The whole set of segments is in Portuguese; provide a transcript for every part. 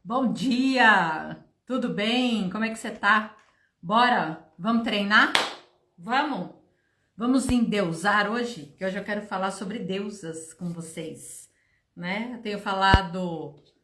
Bom dia! Tudo bem? Como é que você tá? Bora? Vamos treinar? Vamos? Vamos endeusar hoje? Que hoje eu quero falar sobre deusas com vocês, né? Eu tenho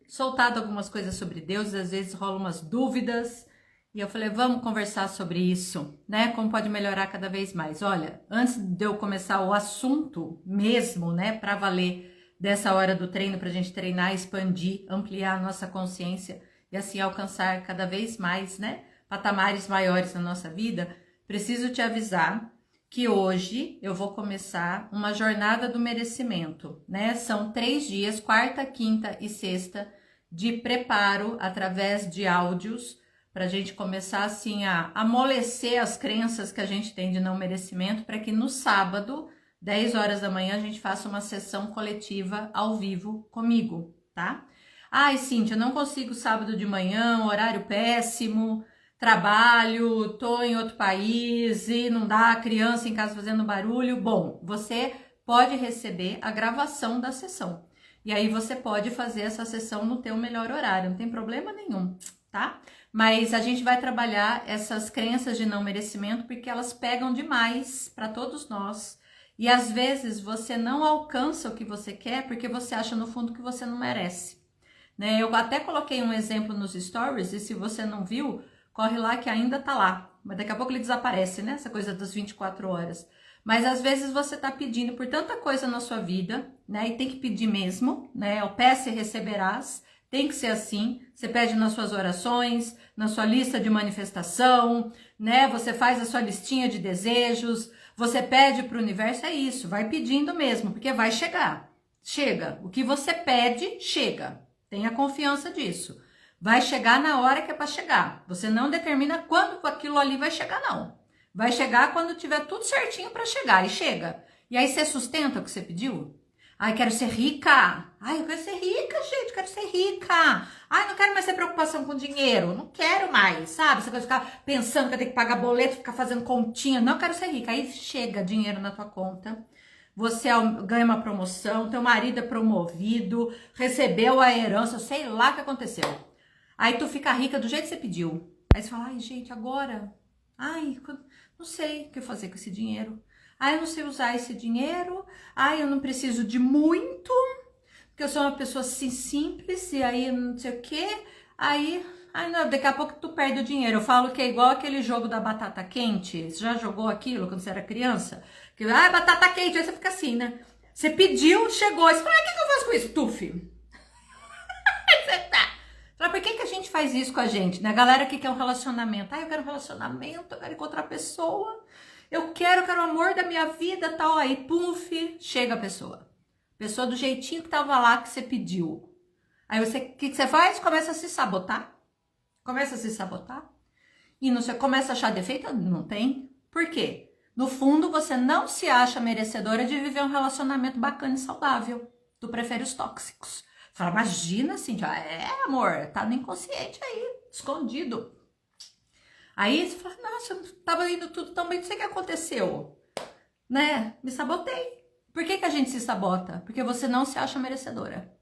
soltado algumas coisas sobre deuses, às vezes rolam umas dúvidas, e eu falei, vamos conversar sobre isso, né? Como pode melhorar cada vez mais. Olha, antes de eu começar o assunto mesmo, né, para valer dessa hora do treino, para a gente treinar, expandir, ampliar a nossa consciência e assim alcançar cada vez mais, né, patamares maiores na nossa vida, preciso te avisar que hoje eu vou começar uma jornada do merecimento, né? São 3 dias, quarta, quinta e sexta, de preparo através de áudios, para a gente começar assim a amolecer as crenças que a gente tem de não merecimento, para que no sábado, 10 horas da manhã, a gente faça uma sessão coletiva ao vivo comigo, tá? Ai, Cíntia, eu não consigo sábado de manhã, horário péssimo, trabalho, tô em outro país e não dá, criança em casa fazendo barulho. Bom, você pode receber a gravação da sessão. E aí você pode fazer essa sessão no teu melhor horário, não tem problema nenhum, tá? Mas a gente vai trabalhar essas crenças de não merecimento porque elas pegam demais para todos nós. E às vezes você não alcança o que você quer porque você acha no fundo que você não merece, né? Eu até coloquei um exemplo nos stories e se você não viu, corre lá que ainda tá lá. Mas daqui a pouco ele desaparece, né? Essa coisa das 24 horas. Mas às vezes você tá pedindo por tanta coisa na sua vida, né? E tem que pedir mesmo, né? O peça e receberás. Tem que ser assim. Você pede nas suas orações, na sua lista de manifestação, né? Você faz a sua listinha de desejos, você pede para o universo, é isso, vai pedindo mesmo, porque vai chegar. Chega. O que você pede, chega. Tenha confiança disso. Vai chegar na hora que é para chegar. Você não determina quando aquilo ali vai chegar, não. Vai chegar quando tiver tudo certinho para chegar e chega. E aí você sustenta o que você pediu? Ai, quero ser rica. Ai, eu quero ser rica, gente, quero ser rica. Ai, não quero mais ter preocupação com dinheiro. Não quero mais, sabe? Você vai ficar pensando que eu tenho que pagar boleto, ficar fazendo continha. Não quero ser rica. Aí chega dinheiro na tua conta. Você ganha uma promoção, teu marido é promovido, recebeu a herança, sei lá o que aconteceu. Aí tu fica rica do jeito que você pediu. Aí você fala, ai gente, agora? Ai, não sei o que fazer com esse dinheiro. Ai, eu não sei usar esse dinheiro. Ai, eu não preciso de muito, porque eu sou uma pessoa assim simples, e aí não sei o quê. Aí não, daqui a pouco tu perde o dinheiro. Eu falo que é igual aquele jogo da batata quente. Você já jogou aquilo quando você era criança? Que, batata quente, aí você fica assim, né? Você pediu, chegou, você fala, o que eu faço com isso? Tuf. Aí você tá. Fala, por que a gente faz isso com a gente, né? A galera que quer um relacionamento. Eu quero um relacionamento, eu quero encontrar a pessoa. Eu quero o amor da minha vida, tal. Aí, puf, chega a pessoa. Pessoa do jeitinho que tava lá que você pediu. Aí você, o que você faz? Começa a se sabotar. Começa a se sabotar. E você começa a achar defeito? Não tem. Por quê? No fundo, você não se acha merecedora de viver um relacionamento bacana e saudável. Tu prefere os tóxicos. Fala, imagina assim, já amor, tá no inconsciente aí, escondido. Aí você fala, nossa, tava indo tudo tão bem, não sei o que aconteceu, né? Me sabotei. Por que a gente se sabota? Porque você não se acha merecedora.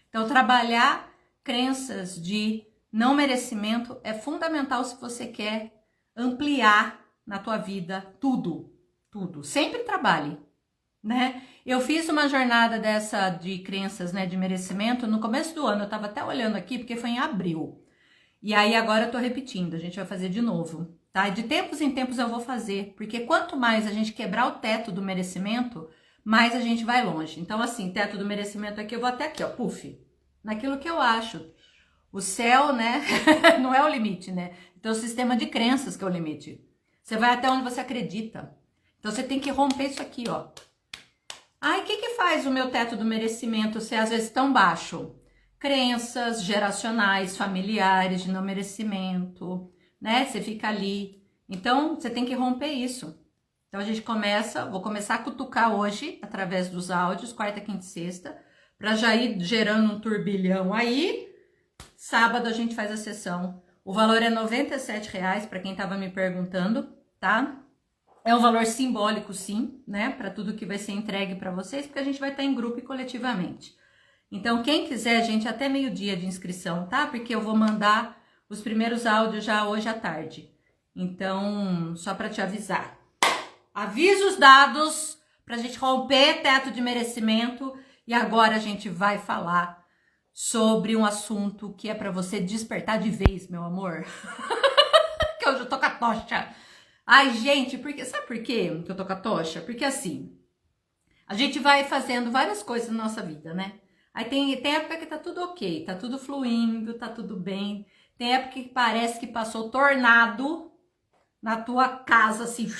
Então, trabalhar crenças de não merecimento é fundamental se você quer ampliar na tua vida tudo, tudo. Sempre trabalhe, né? Eu fiz uma jornada dessa de crenças, né, de merecimento no começo do ano. Eu tava até olhando aqui porque foi em abril. E aí agora eu tô repetindo, a gente vai fazer de novo, tá? De tempos em tempos eu vou fazer, porque quanto mais a gente quebrar o teto do merecimento, mais a gente vai longe. Então assim, teto do merecimento aqui, eu vou até aqui, ó, puf, naquilo que eu acho. O céu, né, não é o limite, né? Então o sistema de crenças que é o limite. Você vai até onde você acredita. Então você tem que romper isso aqui, ó. Ai, o que faz o meu teto do merecimento ser às vezes tão baixo? Crenças geracionais, familiares de não merecimento, né? Você fica ali. Então, você tem que romper isso. Então, a gente vou começar a cutucar hoje, através dos áudios, quarta, quinta e sexta, para já ir gerando um turbilhão aí. Sábado a gente faz a sessão. O valor é R$ 97, para quem estava me perguntando, tá? É um valor simbólico, sim, né? Para tudo que vai ser entregue para vocês, porque a gente vai estar em grupo e coletivamente. Então, quem quiser, gente, até meio-dia de inscrição, tá? Porque eu vou mandar os primeiros áudios já hoje à tarde. Então, só para te avisar. Avisa os dados pra gente romper teto de merecimento. E agora a gente vai falar sobre um assunto que é para você despertar de vez, meu amor. Que hoje eu tô com a tocha. Ai, gente, sabe por quê que eu tô com a tocha? Porque assim, a gente vai fazendo várias coisas na nossa vida, né? Aí tem época que tá tudo ok, tá tudo fluindo, tá tudo bem. Tem época que parece que passou tornado na tua casa, assim.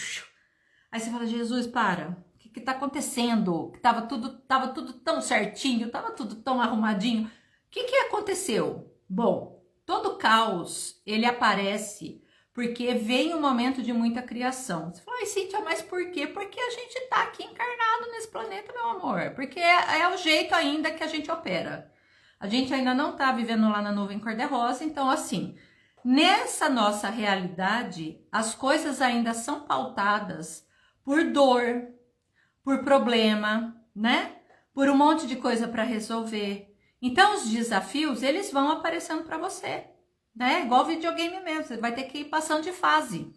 Aí você fala, Jesus, para. O que tá acontecendo? Tava tudo tão certinho, tava tudo tão arrumadinho. O que aconteceu? Bom, todo caos, ele aparece porque vem um momento de muita criação. Você fala, ai, Cíntia, mas por quê? Porque a gente tá aqui encarnado nesse planeta, meu amor. Porque é o jeito ainda que a gente opera. A gente ainda não tá vivendo lá na nuvem cor-de-rosa, então assim, nessa nossa realidade, as coisas ainda são pautadas por dor, por problema, né? Por um monte de coisa para resolver. Então, os desafios, eles vão aparecendo para você, né? Igual videogame mesmo, você vai ter que ir passando de fase.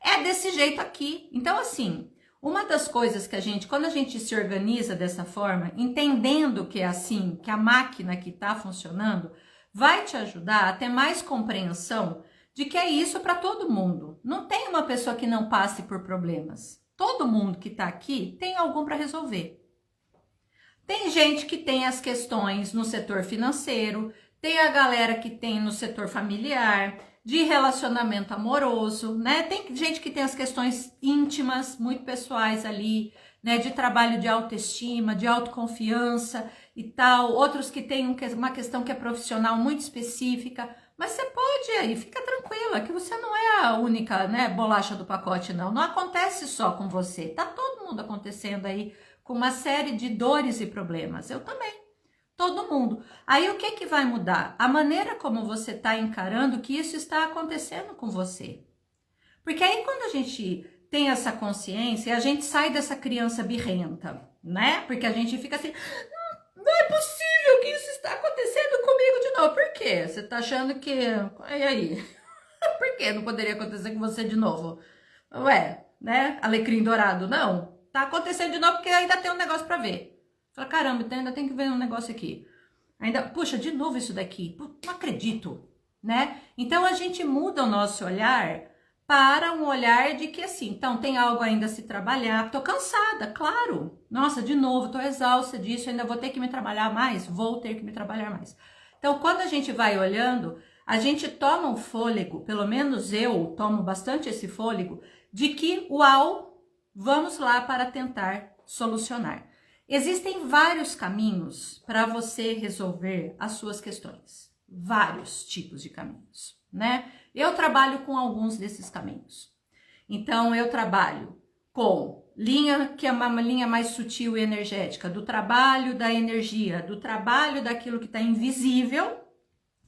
É desse jeito aqui. Então, assim, uma das coisas que quando a gente se organiza dessa forma, entendendo que é assim, que a máquina que está funcionando, vai te ajudar a ter mais compreensão de que é isso para todo mundo. Não tem uma pessoa que não passe por problemas. Todo mundo que está aqui tem algum para resolver. Tem gente que tem as questões no setor financeiro, tem a galera que tem no setor familiar, de relacionamento amoroso, né? Tem gente que tem as questões íntimas, muito pessoais ali, né? De trabalho de autoestima, de autoconfiança e tal. Outros que têm uma questão que é profissional muito específica. Mas você pode aí, fica tranquila, que você não é a única, né, bolacha do pacote, não. Não acontece só com você. Tá todo mundo acontecendo aí com uma série de dores e problemas. Eu também. Todo mundo. Aí o que vai mudar? A maneira como você está encarando que isso está acontecendo com você. Porque aí quando a gente tem essa consciência, a gente sai dessa criança birrenta, né? Porque a gente fica assim, não é possível que isso está acontecendo comigo de novo. Por quê? Você está achando que... E aí? Por que não poderia acontecer com você de novo? Ué, né? Alecrim dourado, não. Tá acontecendo de novo porque ainda tem um negócio para ver. Fala, caramba, então ainda tem que ver um negócio aqui. Ainda, puxa, de novo isso daqui. Não acredito, né? Então a gente muda o nosso olhar para um olhar de que assim, então tem algo ainda a se trabalhar. Tô cansada, claro. Nossa, de novo, tô exausta disso, ainda vou ter que me trabalhar mais? Vou ter que me trabalhar mais. Então, quando a gente vai olhando, a gente toma um fôlego, pelo menos eu tomo bastante esse fôlego, de que, uau, vamos lá para tentar solucionar. Existem vários caminhos para você resolver as suas questões. Vários tipos de caminhos, né? Eu trabalho com alguns desses caminhos. Então, eu trabalho com linha, que é uma linha mais sutil e energética, do trabalho da energia, do trabalho daquilo que está invisível,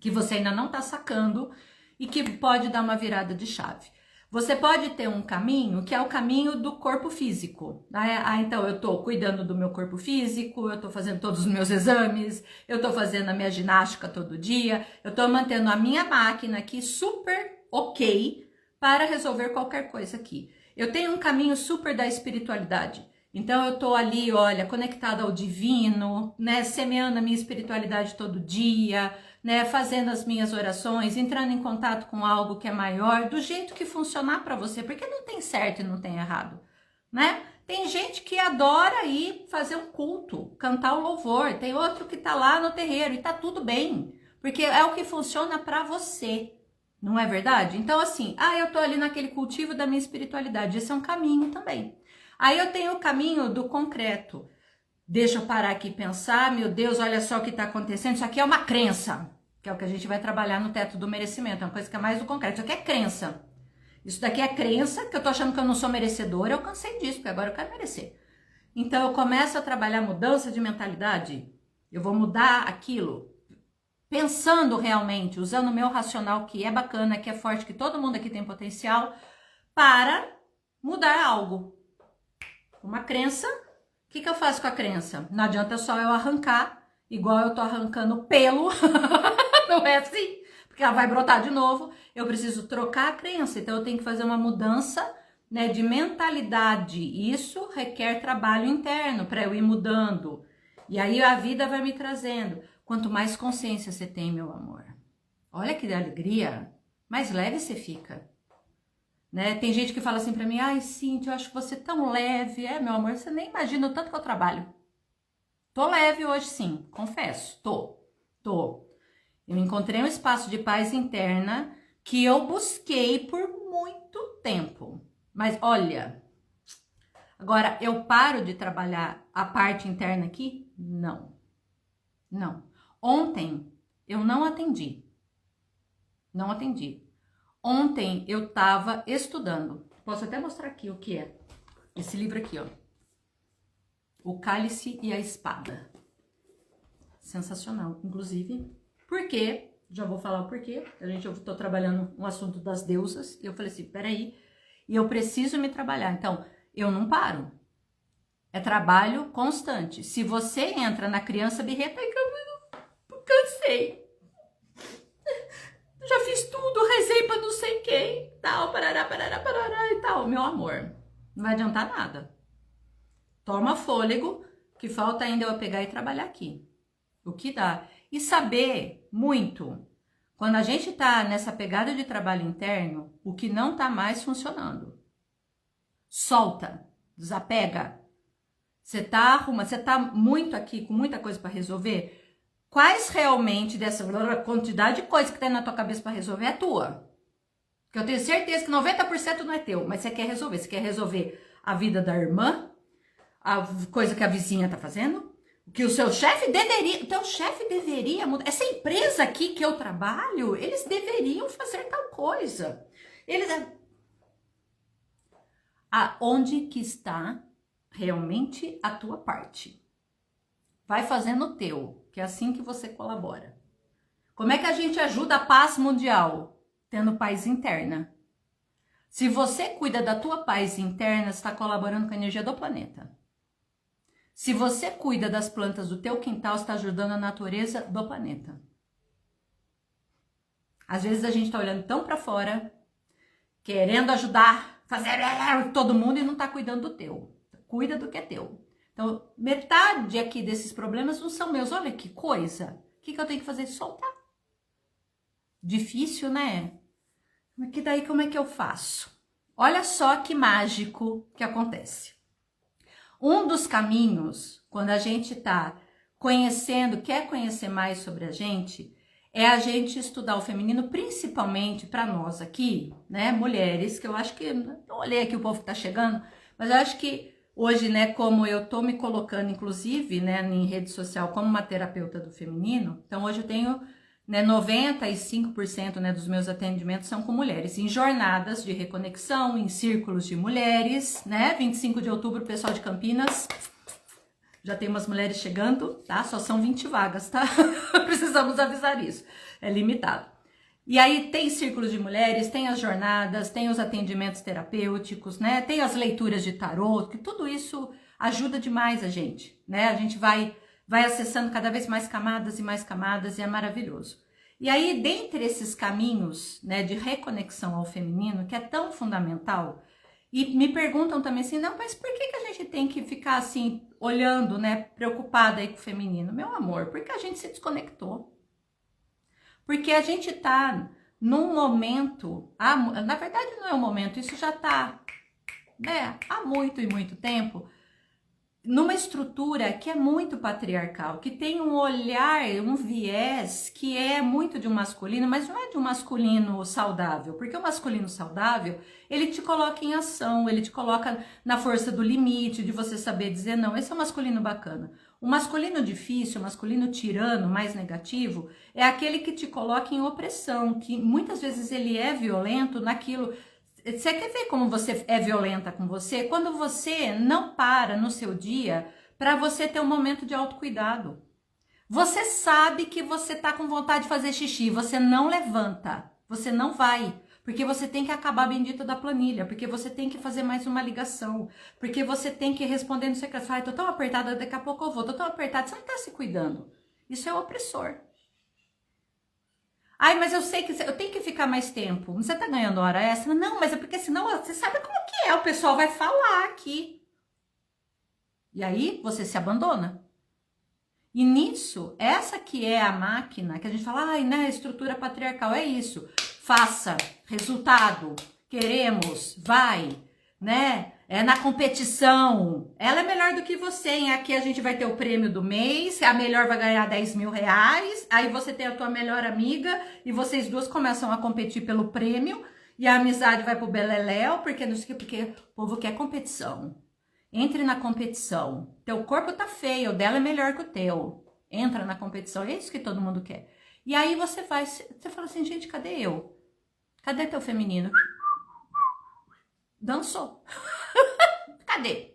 que você ainda não está sacando e que pode dar uma virada de chave. Você pode ter um caminho que é o caminho do corpo físico. Então eu estou cuidando do meu corpo físico, eu estou fazendo todos os meus exames, eu estou fazendo a minha ginástica todo dia, eu estou mantendo a minha máquina aqui super ok para resolver qualquer coisa aqui. Eu tenho um caminho super da espiritualidade. Então eu tô ali, olha, conectada ao divino, né, semeando a minha espiritualidade todo dia, né, fazendo as minhas orações, entrando em contato com algo que é maior, do jeito que funcionar para você, porque não tem certo e não tem errado, né? Tem gente que adora ir fazer um culto, cantar o louvor, tem outro que tá lá no terreiro e tá tudo bem, porque é o que funciona para você. Não é verdade? Então assim, eu tô ali naquele cultivo da minha espiritualidade, esse é um caminho também. Aí eu tenho o caminho do concreto. Deixa eu parar aqui e pensar, meu Deus, olha só o que está acontecendo. Isso aqui é uma crença, que é o que a gente vai trabalhar no teto do merecimento. É uma coisa que é mais do concreto. Isso aqui é crença. Isso daqui é crença, que eu tô achando que eu não sou merecedora. Eu cansei disso, porque agora eu quero merecer. Então eu começo a trabalhar mudança de mentalidade. Eu vou mudar aquilo, pensando realmente, usando o meu racional, que é bacana, que é forte, que todo mundo aqui tem potencial, para mudar algo. Uma crença, o que eu faço com a crença? Não adianta só eu arrancar igual eu tô arrancando pelo, não é assim? Porque ela vai brotar de novo, eu preciso trocar a crença, então eu tenho que fazer uma mudança, né, de mentalidade. Isso requer trabalho interno para eu ir mudando. E aí a vida vai me trazendo. Quanto mais consciência você tem, meu amor, olha que alegria, mais leve você fica. Né? Tem gente que fala assim pra mim, ai, Cíntia, eu acho você tão leve. É, meu amor, você nem imagina o tanto que eu trabalho. Tô leve hoje sim, confesso, tô. Eu encontrei um espaço de paz interna que eu busquei por muito tempo. Mas olha, agora eu paro de trabalhar a parte interna aqui? Não. Ontem eu não atendi. Ontem eu tava estudando. Posso até mostrar aqui o que é. Esse livro aqui, ó. O Cálice e a Espada. Sensacional, inclusive. Por quê? Já vou falar o porquê. Eu tô trabalhando um assunto das deusas. E eu falei assim, peraí. E eu preciso me trabalhar. Então, eu não paro. É trabalho constante. Se você entra na criança birreta, eu cansei. Já fiz tudo, rezei pra não sei quem, tal, parará e tal. Meu amor, não vai adiantar nada. Toma fôlego, que falta ainda eu pegar e trabalhar aqui. O que dá. E saber muito. Quando a gente tá nessa pegada de trabalho interno, o que não tá mais funcionando. Solta, desapega. Você tá muito aqui, com muita coisa para resolver. Quais realmente dessa quantidade de coisa que tem na tua cabeça para resolver é tua? Porque eu tenho certeza que 90% não é teu, mas você quer resolver. Você quer resolver a vida da irmã, a coisa que a vizinha tá fazendo, que o seu chefe deveria, o teu chefe deveria mudar. Essa empresa aqui que eu trabalho, eles deveriam fazer tal coisa. Aonde que está realmente a tua parte? Vai fazendo o teu, que é assim que você colabora. Como é que a gente ajuda a paz mundial? Tendo paz interna. Se você cuida da tua paz interna, você está colaborando com a energia do planeta. Se você cuida das plantas do teu quintal, você está ajudando a natureza do planeta. Às vezes a gente está olhando tão para fora, querendo ajudar, fazer todo mundo e não está cuidando do teu. Cuida do que é teu. Então, metade aqui desses problemas não são meus. Olha que coisa. O que eu tenho que fazer? Soltar. Difícil, né? Mas que daí como é que eu faço? Olha só que mágico que acontece. Um dos caminhos, quando a gente tá conhecendo, quer conhecer mais sobre a gente, é a gente estudar o feminino, principalmente para nós aqui, né, mulheres, que eu acho que, eu olhei aqui o povo que tá chegando, mas eu acho que hoje, né, como eu tô me colocando, inclusive, né, em rede social como uma terapeuta do feminino, então hoje eu tenho, né, 95%, né, dos meus atendimentos são com mulheres, em jornadas de reconexão, em círculos de mulheres, né, 25 de outubro, pessoal de Campinas, já tem umas mulheres chegando, tá, só são 20 vagas, tá, precisamos avisar isso, é limitado. E aí tem círculos de mulheres, tem as jornadas, tem os atendimentos terapêuticos, né? Tem as leituras de tarô, que tudo isso ajuda demais a gente, né? A gente vai acessando cada vez mais camadas e é maravilhoso. E aí, dentre esses caminhos, né, de reconexão ao feminino, que é tão fundamental, e me perguntam também assim, não, mas por que a gente tem que ficar assim, olhando, né, preocupada aí com o feminino? Meu amor, porque a gente se desconectou. Porque a gente tá num momento, na verdade não é um momento, isso já tá, né, há muito e muito tempo, numa estrutura que é muito patriarcal, que tem um olhar, um viés que é muito de um masculino, mas não é de um masculino saudável, porque o masculino saudável, ele te coloca em ação, ele te coloca na força do limite, de você saber dizer não, esse é um masculino bacana. O masculino difícil, o masculino tirano, mais negativo, é aquele que te coloca em opressão, que muitas vezes ele é violento naquilo. Você quer ver como você é violenta com você? Quando você não para no seu dia para você ter um momento de autocuidado. Você sabe que você tá com vontade de fazer xixi, você não levanta, você não vai. Porque você tem que acabar a bendita da planilha, porque você tem que fazer mais uma ligação, porque você tem que responder no secretário, tô tão apertada, daqui a pouco eu vou, tô tão apertada, você não tá se cuidando. Isso é opressor. Ai, mas eu sei que eu tenho que ficar mais tempo. Você tá ganhando hora extra? Não, mas é porque senão você sabe como que é. O pessoal vai falar aqui. E aí você se abandona. E nisso, essa que é a máquina que a gente fala, ai, né, estrutura patriarcal, é isso. Faça, resultado, queremos, vai, né? É na competição. Ela é melhor do que você, hein? Aqui a gente vai ter o prêmio do mês, a melhor vai ganhar 10 mil reais, aí você tem a tua melhor amiga e vocês duas começam a competir pelo prêmio e a amizade vai pro beleléu, porque não sei o que, porque o povo quer competição. Entre na competição. Teu corpo tá feio, o dela é melhor que o teu. Entra na competição, é isso que todo mundo quer. E aí você fala assim, gente, cadê eu? Cadê teu feminino? Dançou. Cadê?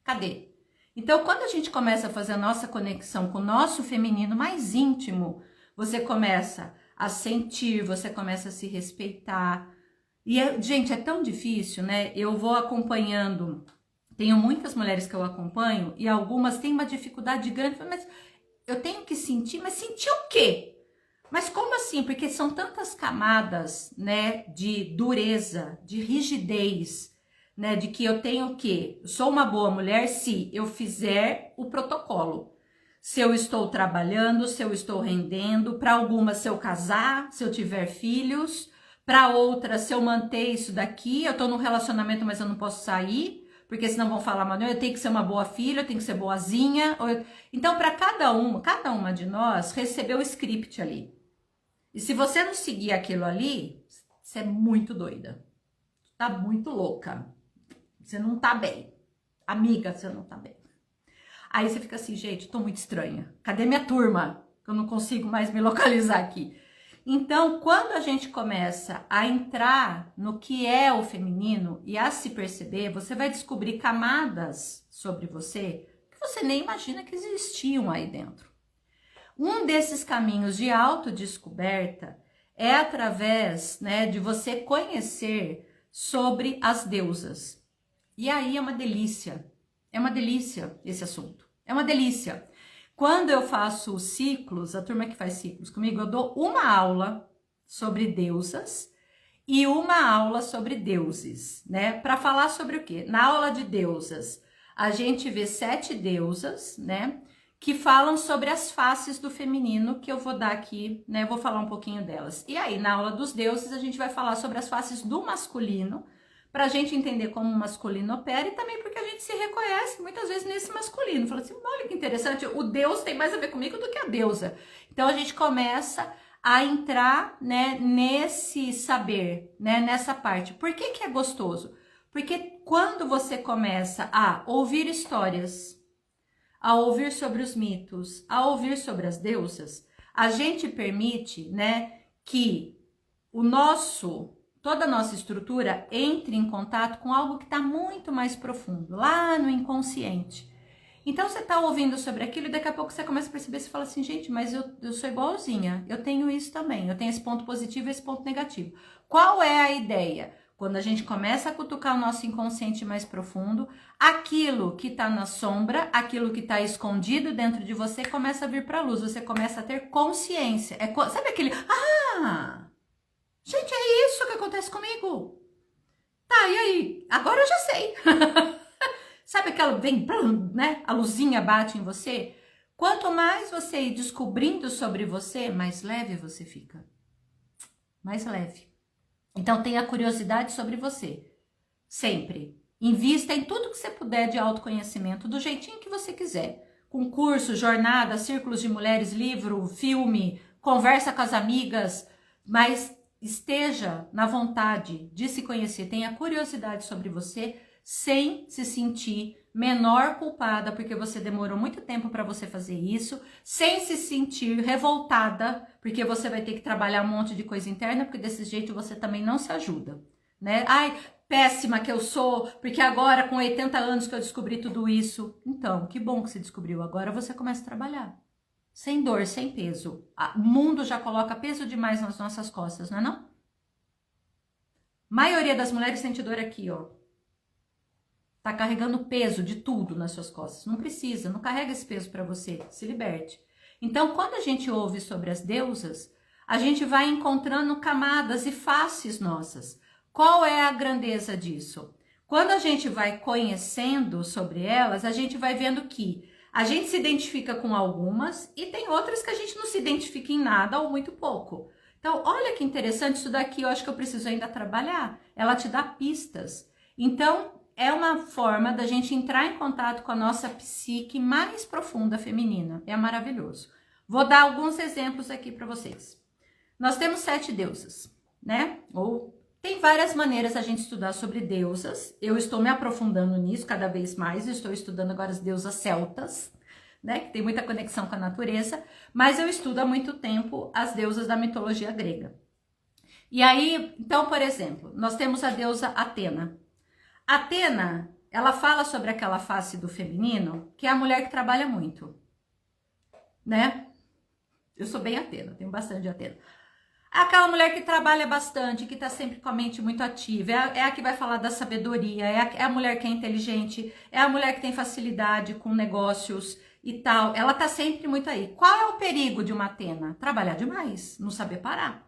Cadê? Então, quando a gente começa a fazer a nossa conexão com o nosso feminino mais íntimo, você começa a sentir, você começa a se respeitar. E, gente, é tão difícil, né? Eu vou acompanhando... Tenho muitas mulheres que eu acompanho e algumas têm uma dificuldade grande, mas eu tenho que sentir, mas sentir o quê? Mas como assim? Porque são tantas camadas, né, de dureza, de rigidez, né, de que eu tenho o quê? Eu sou uma boa mulher se eu fizer o protocolo. Se eu estou trabalhando, se eu estou rendendo, para algumas se eu casar, se eu tiver filhos, para outras se eu manter isso daqui, eu estou num relacionamento, mas eu não posso sair, porque senão vão falar, mano, eu tenho que ser uma boa filha, eu tenho que ser boazinha. Então, para cada uma de nós recebeu o script ali. E se você não seguir aquilo ali, você é muito doida. Tá muito louca. Você não tá bem. Amiga, você não tá bem. Aí você fica assim, gente, tô muito estranha. Cadê minha turma? Eu não consigo mais me localizar aqui. Então, quando a gente começa a entrar no que é o feminino e a se perceber, você vai descobrir camadas sobre você que você nem imagina que existiam aí dentro. Um desses caminhos de autodescoberta é através, né, de você conhecer sobre as deusas. E aí é uma delícia esse assunto. É uma delícia. Quando eu faço ciclos, a turma que faz ciclos comigo, eu dou uma aula sobre deusas e uma aula sobre deuses, né? Para falar sobre o quê? Na aula de deusas, a gente vê 7 deusas, né? Que falam sobre as faces do feminino, que eu vou dar aqui, né? Eu vou falar um pouquinho delas. E aí, na aula dos deuses, a gente vai falar sobre as faces do masculino, para a gente entender como o masculino opera e também porque a gente se reconhece muitas vezes nesse masculino. Fala assim, olha que interessante, o Deus tem mais a ver comigo do que a deusa. Então a gente começa a entrar, né, nesse saber, né, nessa parte. Por que que é gostoso? Porque quando você começa a ouvir histórias, a ouvir sobre os mitos, a ouvir sobre as deusas, a gente permite, né, que toda a nossa estrutura entre em contato com algo que está muito mais profundo, lá no inconsciente. Então você está ouvindo sobre aquilo e daqui a pouco você começa a perceber, você fala assim, gente, mas eu sou igualzinha, eu tenho isso também, eu tenho esse ponto positivo e esse ponto negativo. Qual é a ideia? Quando a gente começa a cutucar o nosso inconsciente mais profundo, aquilo que está na sombra, aquilo que está escondido dentro de você começa a vir para a luz, você começa a ter consciência. Sabe aquele, gente, é isso que acontece comigo. Tá, e aí? Agora eu já sei. Sabe aquela vem, né? A luzinha bate em você? Quanto mais você ir descobrindo sobre você, mais leve você fica. Mais leve. Então tenha curiosidade sobre você. Sempre. Invista em tudo que você puder de autoconhecimento, do jeitinho que você quiser. Com curso, jornada, círculos de mulheres, livro, filme, conversa com as amigas, mas esteja na vontade de se conhecer, tenha curiosidade sobre você, sem se sentir menor culpada, porque você demorou muito tempo para você fazer isso, sem se sentir revoltada, porque você vai ter que trabalhar um monte de coisa interna, porque desse jeito você também não se ajuda, né? Ai, péssima que eu sou, porque agora com 80 anos que eu descobri tudo isso. Então, que bom que você descobriu, agora você começa a trabalhar. Sem dor, sem peso. O mundo já coloca peso demais nas nossas costas, não é não? Maioria das mulheres sente dor aqui, ó. Tá carregando peso de tudo nas suas costas. Não precisa, não carrega esse peso para você. Se liberte. Então, quando a gente ouve sobre as deusas, a gente vai encontrando camadas e faces nossas. Qual é a grandeza disso? Quando a gente vai conhecendo sobre elas, a gente vai vendo que a gente se identifica com algumas e tem outras que a gente não se identifica em nada ou muito pouco. Então, olha que interessante, isso daqui eu acho que eu preciso ainda trabalhar. Ela te dá pistas. Então, é uma forma da gente entrar em contato com a nossa psique mais profunda feminina. É maravilhoso. Vou dar alguns exemplos aqui para vocês. Nós temos 7 deusas, né? Ou tem várias maneiras a gente estudar sobre deusas. Eu estou me aprofundando nisso cada vez mais. Eu estou estudando agora as deusas celtas, né? Que tem muita conexão com a natureza. Mas eu estudo há muito tempo as deusas da mitologia grega. E aí, então, por exemplo, nós temos a deusa Atena. Atena, ela fala sobre aquela face do feminino, que é a mulher que trabalha muito, né? Eu sou bem Atena, tenho bastante de Atena. Aquela mulher que trabalha bastante, que tá sempre com a mente muito ativa, é a que vai falar da sabedoria, é a mulher que é inteligente, é a mulher que tem facilidade com negócios e tal. Ela tá sempre muito aí. Qual é o perigo de uma Atena? Trabalhar demais, não saber parar.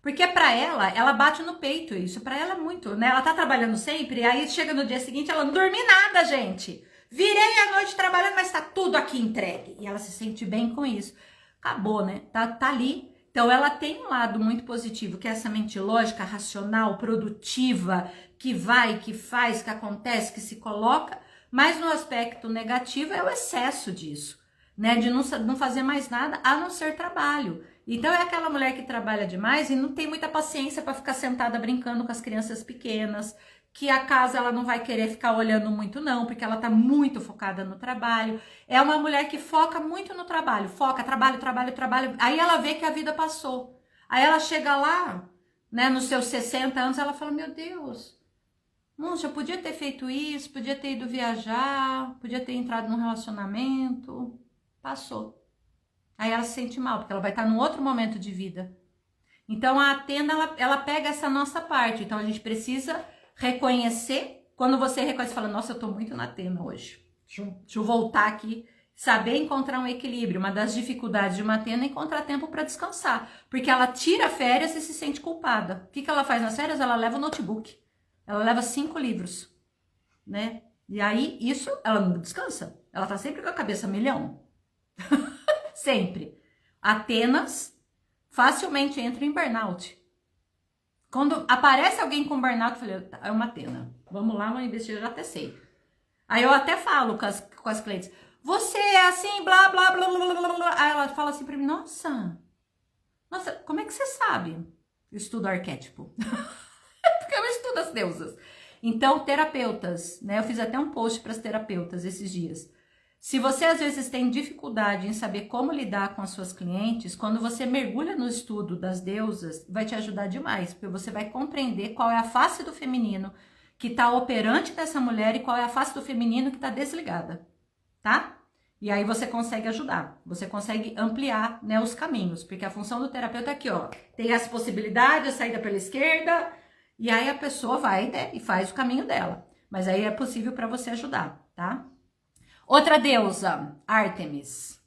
Porque pra ela bate no peito isso, pra ela é muito, né? Ela tá trabalhando sempre, e aí chega no dia seguinte, ela não dorme nada, gente. Virei a noite trabalhando, mas tá tudo aqui entregue. E ela se sente bem com isso. Acabou, né? Tá ali. Então, ela tem um lado muito positivo, que é essa mente lógica, racional, produtiva, que vai, que faz, que acontece, que se coloca. Mas no aspecto negativo é o excesso disso, né? De não fazer mais nada a não ser trabalho. Então, é aquela mulher que trabalha demais e não tem muita paciência para ficar sentada brincando com as crianças pequenas, que a casa ela não vai querer ficar olhando muito não, porque ela tá muito focada no trabalho. É uma mulher que foca muito no trabalho, foca, trabalho, trabalho, trabalho. Aí ela vê que a vida passou. Aí ela chega lá, né, nos seus 60 anos, ela fala, meu Deus, nossa, eu podia ter feito isso, podia ter ido viajar, podia ter entrado num relacionamento. Passou. Aí ela se sente mal, porque ela vai estar num outro momento de vida. Então, a Atena, ela pega essa nossa parte. Então, a gente precisa reconhecer. Quando você reconhece, fala, nossa, eu tô muito na Atena hoje. Deixa eu voltar aqui. Saber encontrar um equilíbrio. Uma das dificuldades de uma Atena é encontrar tempo para descansar. Porque ela tira férias e se sente culpada. O que ela faz nas férias? Ela leva o notebook. Ela leva 5 livros, né? E aí, isso, ela não descansa. Ela tá sempre com a cabeça a milhão. Sempre. Atenas facilmente entra em burnout. Quando aparece alguém com burnout, eu falei, é uma Atena. Vamos lá, vamos investigar, eu já até sei. Aí eu até falo com as clientes, você é assim, blá, blá, blá, blá, blá, blá. Aí ela fala assim pra mim, nossa, como é que você sabe? Eu estudo arquétipo. Porque eu estudo as deusas. Então, terapeutas, né? Eu fiz até um post para as terapeutas esses dias. Se você às vezes tem dificuldade em saber como lidar com as suas clientes, quando você mergulha no estudo das deusas, vai te ajudar demais, porque você vai compreender qual é a face do feminino que está operante dessa mulher e qual é a face do feminino que está desligada, tá? E aí você consegue ajudar, você consegue ampliar, né, os caminhos, porque a função do terapeuta é aqui, ó, tem as possibilidades, a saída pela esquerda, e aí a pessoa vai, né, e faz o caminho dela. Mas aí é possível para você ajudar, tá? Outra deusa, Ártemis.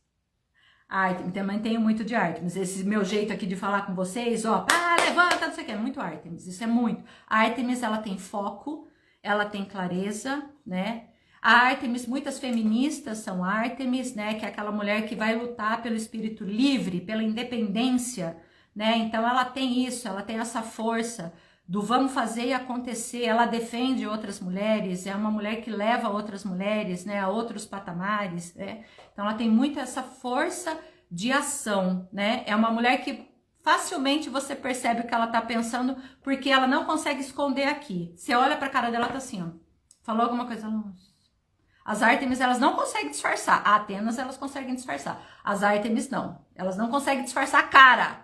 Ártemis, também tenho muito de Ártemis. Esse meu jeito aqui de falar com vocês, ó, pá, levanta, não sei o que, é muito Ártemis, isso é muito. A Ártemis, ela tem foco, ela tem clareza, né? A Ártemis, muitas feministas são Ártemis, né? Que é aquela mulher que vai lutar pelo espírito livre, pela independência, né? Então ela tem isso, ela tem essa força do vamos fazer e acontecer, ela defende outras mulheres, é uma mulher que leva outras mulheres, né, a outros patamares, né? Então ela tem muito essa força de ação, né? É uma mulher que facilmente você percebe o que ela tá pensando, porque ela não consegue esconder aqui. Você olha pra cara dela, tá assim, ó, falou alguma coisa, nossa. As Ártemis, elas não conseguem disfarçar. A Atenas, elas conseguem disfarçar. As Ártemis, não. Elas não conseguem disfarçar a cara.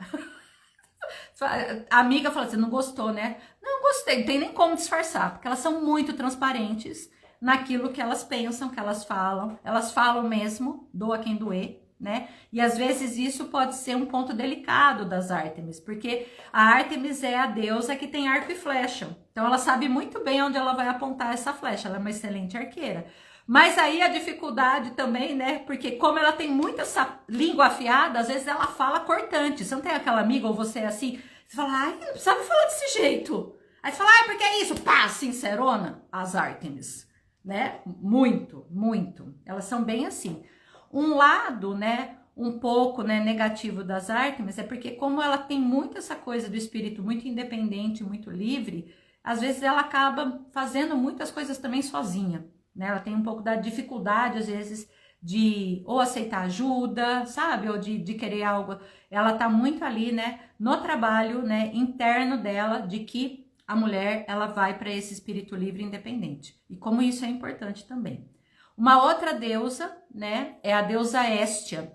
A amiga fala assim, não gostou, né? Não gostei, não tem nem como disfarçar, porque elas são muito transparentes naquilo que elas pensam, que elas falam mesmo, doa quem doer, né? E às vezes isso pode ser um ponto delicado das Ártemis, porque a Ártemis é a deusa que tem arco e flecha, então ela sabe muito bem onde ela vai apontar essa flecha, ela é uma excelente arqueira. Mas aí a dificuldade também, né? Porque como ela tem muita essa língua afiada, às vezes ela fala cortante. Você não tem aquela amiga ou você é assim, você fala, ai, não precisava falar desse jeito. Aí você fala, ai, porque é isso? Pá, sincerona, as Ártemis, né? Muito, muito. Elas são bem assim. Um lado, né, um pouco, né, negativo das Ártemis é porque como ela tem muito essa coisa do espírito muito independente, muito livre, às vezes ela acaba fazendo muitas coisas também sozinha, né? Ela tem um pouco da dificuldade, às vezes, de ou aceitar ajuda, sabe? Ou de querer algo. Ela tá muito ali, né, no trabalho, né, interno dela, de que a mulher, ela vai para esse espírito livre e independente. E como isso é importante também. Uma outra deusa, né, é a deusa Héstia.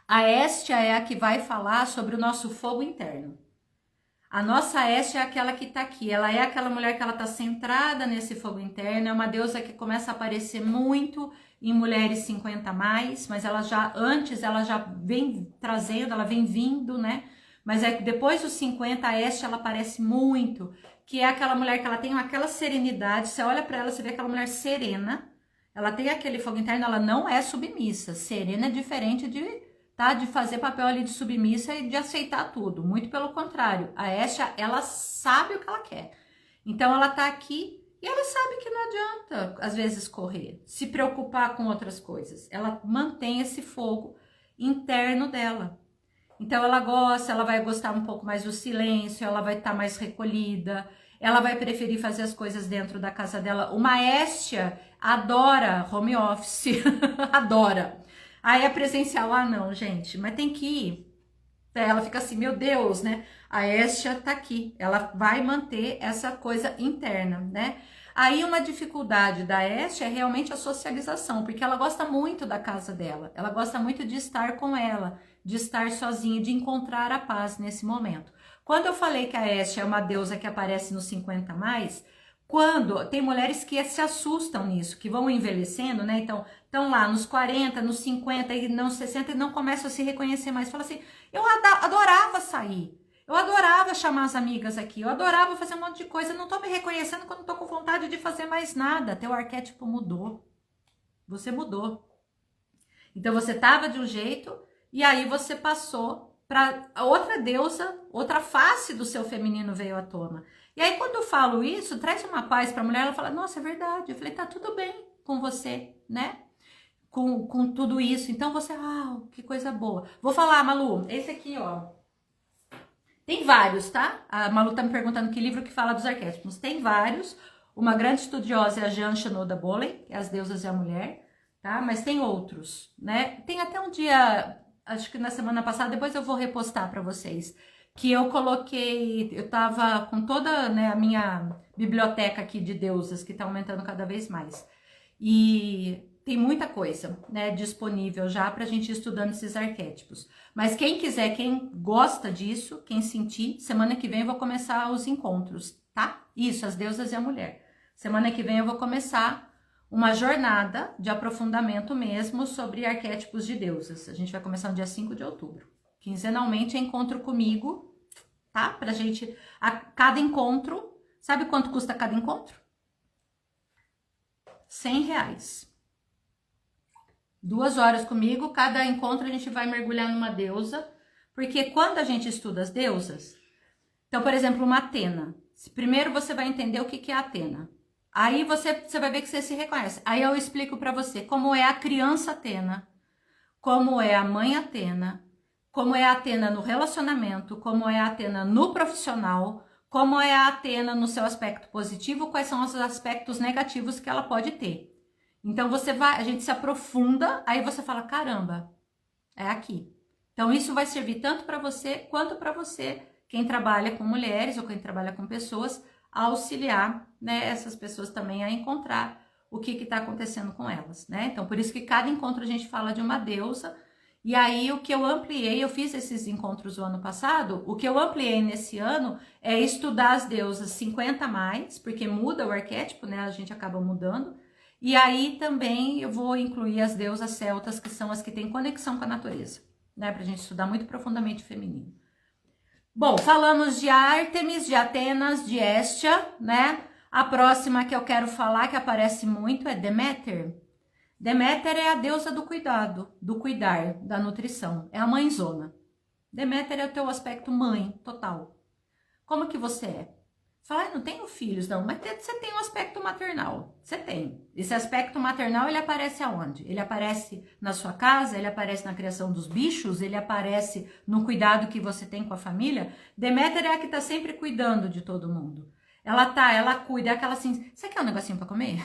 A Héstia é a que vai falar sobre o nosso fogo interno. A nossa Héstia é aquela que tá aqui. Ela é aquela mulher que ela tá centrada nesse fogo interno. É uma deusa que começa a aparecer muito em mulheres 50 a mais, mas ela já, antes, ela já vem trazendo, ela vem vindo, né? Mas é que depois dos 50, a Héstia, ela aparece muito, que é aquela mulher que ela tem aquela serenidade. Você olha para ela, você vê aquela mulher serena. Ela tem aquele fogo interno, ela não é submissa. Serena é diferente de, tá, de fazer papel ali de submissa e de aceitar tudo. Muito pelo contrário. A Héstia, ela sabe o que ela quer. Então, ela tá aqui e ela sabe que não adianta, às vezes, correr, se preocupar com outras coisas. Ela mantém esse fogo interno dela. Então, ela vai gostar um pouco mais do silêncio, ela vai estar mais recolhida, ela vai preferir fazer as coisas dentro da casa dela. Uma Héstia adora home office, adora. Aí é presencial, não, gente, mas tem que ir. Ela fica assim, meu Deus, né? A Héstia tá aqui, ela vai manter essa coisa interna, né? Aí uma dificuldade da Héstia é realmente a socialização, porque ela gosta muito da casa dela, ela gosta muito de estar com ela, de estar sozinha, de encontrar a paz nesse momento. Quando eu falei que a Héstia é uma deusa que aparece nos 50 a mais, quando tem mulheres que se assustam nisso, que vão envelhecendo, né? Então, estão lá nos 40, nos 50 e nos 60 e não começam a se reconhecer mais. Fala assim, eu adorava sair, eu adorava chamar as amigas aqui, eu adorava fazer um monte de coisa, não tô me reconhecendo quando não tô com vontade de fazer mais nada. Teu arquétipo mudou, você mudou. Então, você tava de um jeito e aí você passou para outra deusa, outra face do seu feminino veio à tona. E aí, quando eu falo isso, traz uma paz para a mulher, ela fala, nossa, é verdade. Eu falei, tá tudo bem com você, né? Com tudo isso. Então, você, que coisa boa. Vou falar, Malu, esse aqui, ó. Tem vários, tá? A Malu tá me perguntando que livro que fala dos arquétipos. Tem vários. Uma grande estudiosa é a Jean Shanoda Bolen, que é As Deusas e a Mulher, tá? Mas tem outros, né? Tem até um dia, acho que na semana passada, depois eu vou repostar para vocês, que eu coloquei, eu tava com toda, né, a minha biblioteca aqui de deusas, que tá aumentando cada vez mais. E tem muita coisa, né, disponível já pra gente ir estudando esses arquétipos. Mas quem quiser, quem gosta disso, quem sentir, semana que vem eu vou começar os encontros, tá? Isso, as deusas e a mulher. Semana que vem eu vou começar uma jornada de aprofundamento mesmo sobre arquétipos de deusas. A gente vai começar no dia 5 de outubro. Quinzenalmente, encontro comigo, tá? Pra gente, a cada encontro, sabe quanto custa cada encontro? R$100. 2 horas comigo, cada encontro a gente vai mergulhar numa deusa, porque quando a gente estuda as deusas, então, por exemplo, uma Atena, primeiro você vai entender o que é a Atena, aí você vai ver que você se reconhece, aí eu explico pra você como é a criança Atena, como é a mãe Atena, como é a Atena no relacionamento, como é a Atena no profissional, como é a Atena no seu aspecto positivo, quais são os aspectos negativos que ela pode ter. Então a gente se aprofunda, aí você fala, caramba, é aqui. Então isso vai servir tanto para você quanto para você, quem trabalha com mulheres ou quem trabalha com pessoas, a auxiliar, né, essas pessoas também a encontrar o que está acontecendo com elas, né? Então por isso que cada encontro a gente fala de uma deusa. E aí o que eu ampliei, eu fiz esses encontros o ano passado, o que eu ampliei nesse ano é estudar as deusas 50 a mais, porque muda o arquétipo, né? A gente acaba mudando. E aí também eu vou incluir as deusas celtas, que são as que têm conexão com a natureza, né? Pra gente estudar muito profundamente o feminino. Bom, falamos de Ártemis, de Atenas, de Héstia, né? A próxima que eu quero falar, que aparece muito, é Deméter. Deméter é a deusa do cuidado, do cuidar, da nutrição. É a mãezona. Deméter é o teu aspecto mãe, total. Como que você é? Fala, não tenho filhos, não, mas você tem um aspecto maternal. Você tem. Esse aspecto maternal, ele aparece aonde? Ele aparece na sua casa, ele aparece na criação dos bichos, ele aparece no cuidado que você tem com a família. Deméter é a que tá sempre cuidando de todo mundo. Ela cuida, é aquela assim, você quer um negocinho pra comer?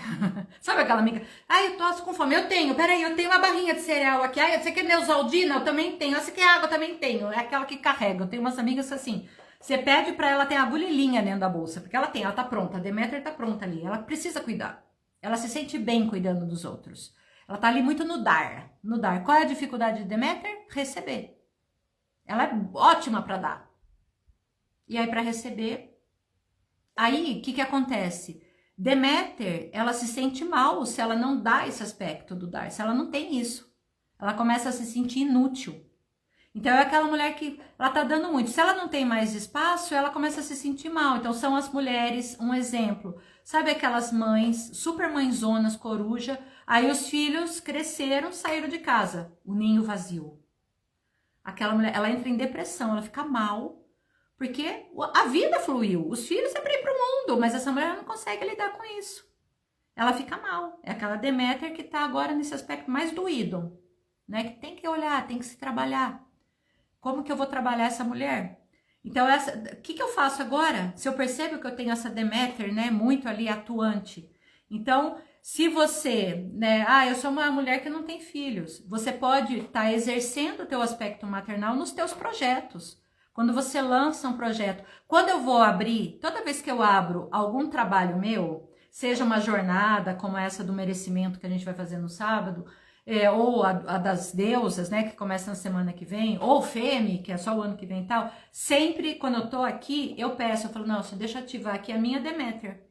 Sabe aquela amiga? Ai, eu tô com fome, eu tenho, peraí, eu tenho uma barrinha de cereal aqui. Ai, você quer Neosaldina? Eu também tenho. Você quer água? Eu também tenho. É aquela que carrega. Eu tenho umas amigas assim, você pede pra ela, tem a agulhinha dentro da bolsa, porque ela tá pronta, a Deméter tá pronta ali, ela precisa cuidar. Ela se sente bem cuidando dos outros. Ela tá ali muito no dar, no dar. Qual é a dificuldade de Deméter? Receber. Ela é ótima pra dar. E aí pra receber, aí, o que acontece? Deméter, ela se sente mal se ela não dá esse aspecto do dar, se ela não tem isso. Ela começa a se sentir inútil. Então, é aquela mulher que ela tá dando muito. Se ela não tem mais espaço, ela começa a se sentir mal. Então, são as mulheres, um exemplo. Sabe aquelas mães, super mãezonas, coruja, aí os filhos cresceram, saíram de casa, o ninho vazio. Aquela mulher, ela entra em depressão, ela fica mal, porque a vida fluiu, os filhos sempre ir pro mundo, mas essa mulher não consegue lidar com isso. Ela fica mal. É aquela Deméter que tá agora nesse aspecto mais doído, né? Que tem que olhar, tem que se trabalhar. Como que eu vou trabalhar essa mulher? Então, o que eu faço agora? Se eu percebo que eu tenho essa Deméter, né, muito ali atuante. Então, se você, né, eu sou uma mulher que não tem filhos, você pode estar exercendo o teu aspecto maternal nos teus projetos. Quando você lança um projeto, quando eu vou abrir, toda vez que eu abro algum trabalho meu, seja uma jornada como essa do merecimento que a gente vai fazer no sábado, ou a das deusas, né, que começa na semana que vem, ou FEME, que é só o ano que vem e tal, sempre quando eu tô aqui, eu falo, não, deixa eu ativar aqui a minha Deméter.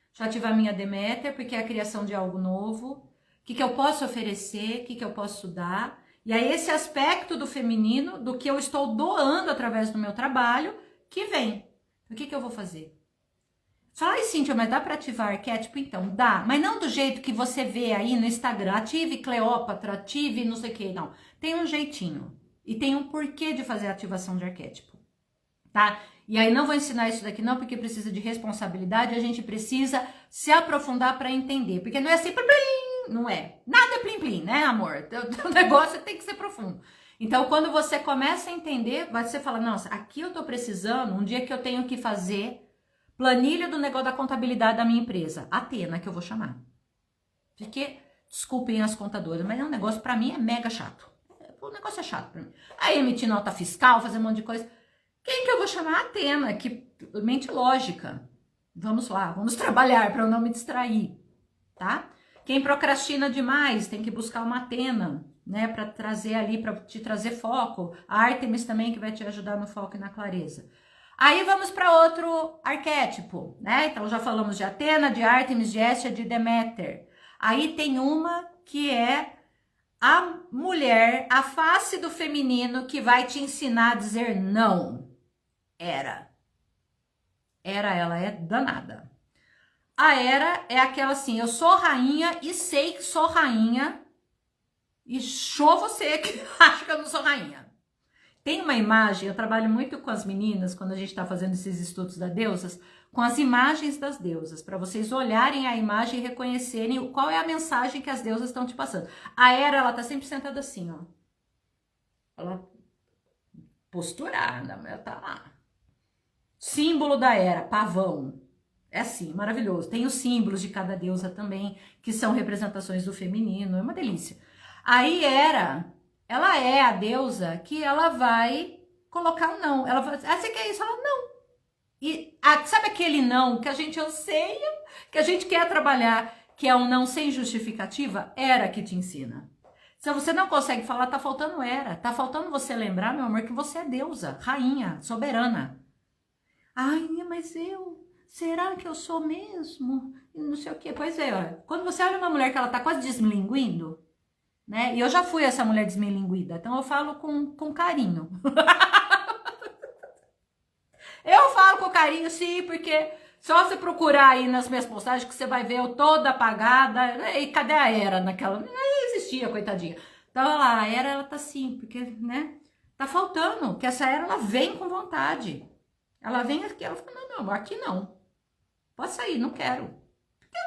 Deixa eu ativar a minha Deméter, porque é a criação de algo novo, o que eu posso oferecer, o que eu posso dar. E aí esse aspecto do feminino, do que eu estou doando através do meu trabalho, que vem. O que eu vou fazer? Fala, ai, Cíntia, mas dá para ativar arquétipo? Então, dá. Mas não do jeito que você vê aí no Instagram. Ative Cleópatra, ative não sei o que, não. Tem um jeitinho. E tem um porquê de fazer a ativação de arquétipo. Tá? E aí não vou ensinar isso daqui não, porque precisa de responsabilidade. A gente precisa se aprofundar para entender. Porque não é assim... Não é. Nada é plim-plim, né, amor? O negócio tem que ser profundo. Então, quando você começa a entender, você fala, nossa, aqui eu tô precisando, um dia que eu tenho que fazer planilha do negócio da contabilidade da minha empresa. Atena, que eu vou chamar. Porque, desculpem as contadoras, mas é um negócio, pra mim, é mega chato. O negócio é chato pra mim. Aí, emitir nota fiscal, fazer um monte de coisa. Quem que eu vou chamar? Atena, que mente lógica. Vamos lá, vamos trabalhar pra eu não me distrair, tá? Quem procrastina demais tem que buscar uma Atena, né, para trazer ali, para te trazer foco. A Ártemis também que vai te ajudar no foco e na clareza. Aí vamos para outro arquétipo, né? Então já falamos de Atena, de Ártemis, de Hestia, de Deméter. Aí tem uma que é a mulher, a face do feminino que vai te ensinar a dizer não. Ela é danada. A Hera é aquela assim, eu sou rainha e sei que sou rainha e show você que acha que eu não sou rainha. Tem uma imagem, eu trabalho muito com as meninas quando a gente está fazendo esses estudos das deusas, com as imagens das deusas, para vocês olharem a imagem e reconhecerem qual é a mensagem que as deusas estão te passando. A Hera, ela tá sempre sentada assim, ó. Ela posturada, ela tá lá. Símbolo da Hera, pavão. É assim, maravilhoso. Tem os símbolos de cada deusa também, que são representações do feminino, é uma delícia. Aí Hera, ela é a deusa que ela vai colocar um não. Ela vai, você quer isso? Ela, não. E sabe aquele não que a gente anseia, que a gente quer trabalhar, que é um não sem justificativa? Hera que te ensina. Se você não consegue falar, tá faltando Hera. Tá faltando você lembrar, meu amor, que você é deusa, rainha, soberana. Ai, mas será que eu sou mesmo? Não sei o quê. Pois é, olha, quando você olha uma mulher que ela tá quase desmilinguindo, né? E eu já fui essa mulher desmilinguida, então eu falo com carinho. Eu falo com carinho, sim, porque Só você procurar aí nas minhas postagens que você vai ver eu toda apagada. E cadê a Era naquela? Nem existia, coitadinha. Tava lá, a Era, ela tá assim, porque, né? Tá faltando, que essa Era, ela vem com vontade. Ela vem aqui, ela fala, não, aqui não. Pode sair, não quero. Por que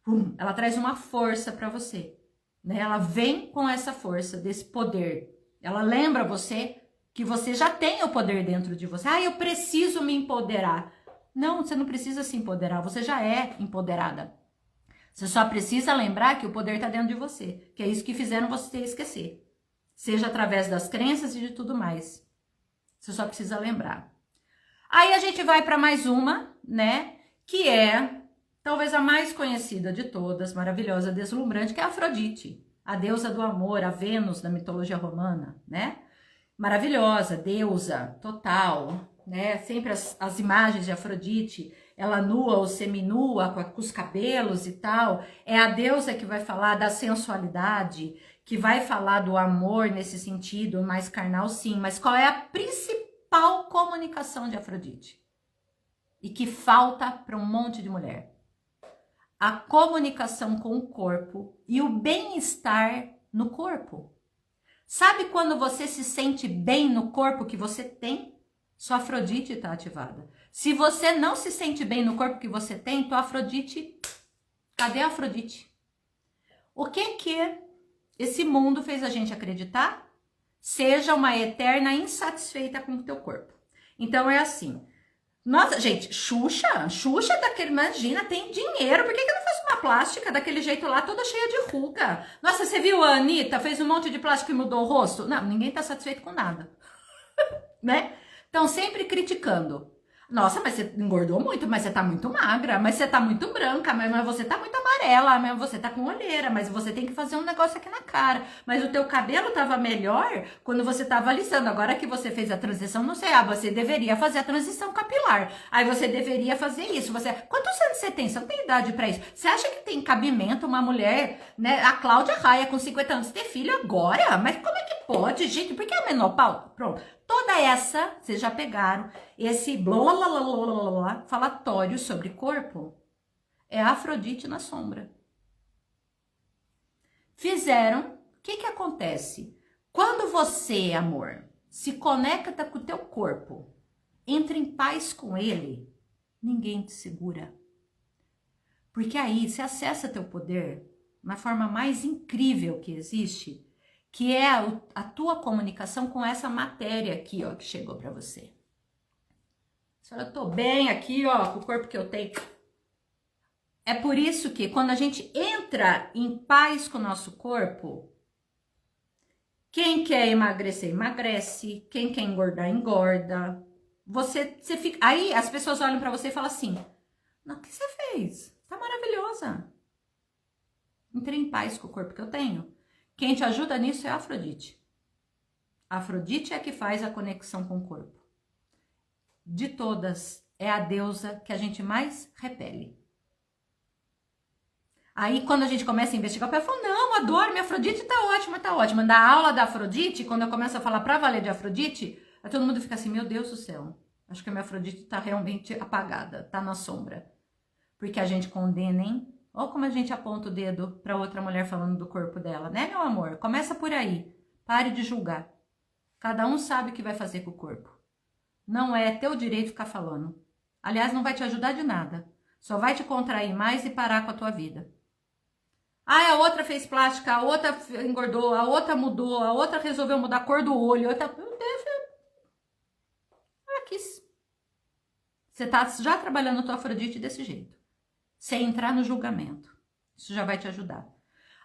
não? Ela traz uma força pra você, né? Ela vem com essa força, desse poder. Ela lembra você que você já tem o poder dentro de você. Eu preciso me empoderar. Não, você não precisa se empoderar, você já é empoderada. Você só precisa lembrar que o poder está dentro de você, que é isso que fizeram você esquecer. Seja através das crenças e de tudo mais. Você só precisa lembrar. Aí a gente vai para mais uma, né, que é talvez a mais conhecida de todas, maravilhosa, deslumbrante, que é a Afrodite, a deusa do amor, a Vênus da mitologia romana, né? Maravilhosa, deusa total, né? Sempre as imagens de Afrodite, ela nua ou seminua, com os cabelos e tal. É a deusa que vai falar da sensualidade, que vai falar do amor nesse sentido mais carnal, sim. Mas qual é a principal comunicação de Afrodite? E que falta para um monte de mulher? A comunicação com o corpo e o bem-estar no corpo. Sabe quando você se sente bem no corpo que você tem? Sua Afrodite está ativada. Se você não se sente bem no corpo que você tem, tua Afrodite... Cadê a Afrodite? O que esse mundo fez a gente acreditar? Seja uma eterna insatisfeita com o teu corpo. Então é assim... Nossa, gente, Xuxa daquele, imagina, tem dinheiro, por que não faz uma plástica daquele jeito lá, toda cheia de ruga? Nossa, você viu a Anitta, fez um monte de plástica e mudou o rosto? Não, ninguém tá satisfeito com nada, né? Então, sempre criticando. Nossa, mas você engordou muito, mas você tá muito magra, mas você tá muito branca, mas você tá muito amarela, mas você tá com olheira, mas você tem que fazer um negócio aqui na cara. Mas o teu cabelo tava melhor quando você tava alisando. Agora que você fez a transição, não sei, você deveria fazer a transição capilar. Aí você deveria fazer isso. Quantos anos você tem? Você não tem idade pra isso. Você acha que tem cabimento uma mulher, né? A Cláudia Raia com 50 anos ter filho agora? Mas como é que pode, gente? Por que a menopausa? Pronto. Toda essa, vocês já pegaram, esse blá, blá, blá, blá, blá, blá, falatório sobre corpo, é a Afrodite na sombra. Fizeram, o que acontece? Quando você, amor, se conecta com o teu corpo, entra em paz com ele, ninguém te segura. Porque aí você acessa teu poder na forma mais incrível que existe, que é a tua comunicação com essa matéria aqui, ó, que chegou para você. Você fala, eu tô bem aqui, ó, com o corpo que eu tenho. É por isso que quando a gente entra em paz com o nosso corpo, quem quer emagrecer, emagrece. Quem quer engordar, engorda. Você fica... Aí as pessoas olham para você e falam assim, não, o que você fez? Tá maravilhosa. Entrei em paz com o corpo que eu tenho. Quem te ajuda nisso é a Afrodite. A Afrodite é a que faz a conexão com o corpo. De todas, é a deusa que a gente mais repele. Aí, quando a gente começa a investigar, o pessoal fala, não, adoro, minha Afrodite tá ótima, tá ótima. Na aula da Afrodite, quando eu começo a falar pra valer de Afrodite, aí todo mundo fica assim, meu Deus do céu, acho que a minha Afrodite tá realmente apagada, tá na sombra. Porque a gente condena, hein? Olha como a gente aponta o dedo pra outra mulher falando do corpo dela, né, meu amor? Começa por aí. Pare de julgar. Cada um sabe o que vai fazer com o corpo. Não é teu direito ficar falando. Aliás, não vai te ajudar de nada. Só vai te contrair mais e parar com a tua vida. A outra fez plástica, a outra engordou, a outra mudou, a outra resolveu mudar a cor do olho, a outra... Ela quis. Você tá já trabalhando a tua Afrodite desse jeito. Sem entrar no julgamento. Isso já vai te ajudar.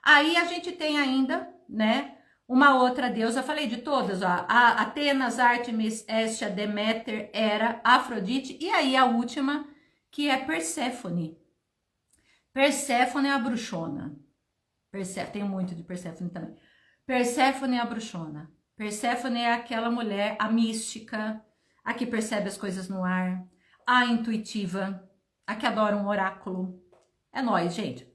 Aí a gente tem ainda, né, uma outra deusa. Eu falei de todas, ó. A Atenas, Ártemis, Hestia, Deméter, Hera, Afrodite. E aí a última, que é Perséfone. Perséfone é a bruxona. Tem muito de Perséfone também. Perséfone é a bruxona. Perséfone é aquela mulher, a mística, a que percebe as coisas no ar, a intuitiva, a que adora um oráculo. É nós, gente.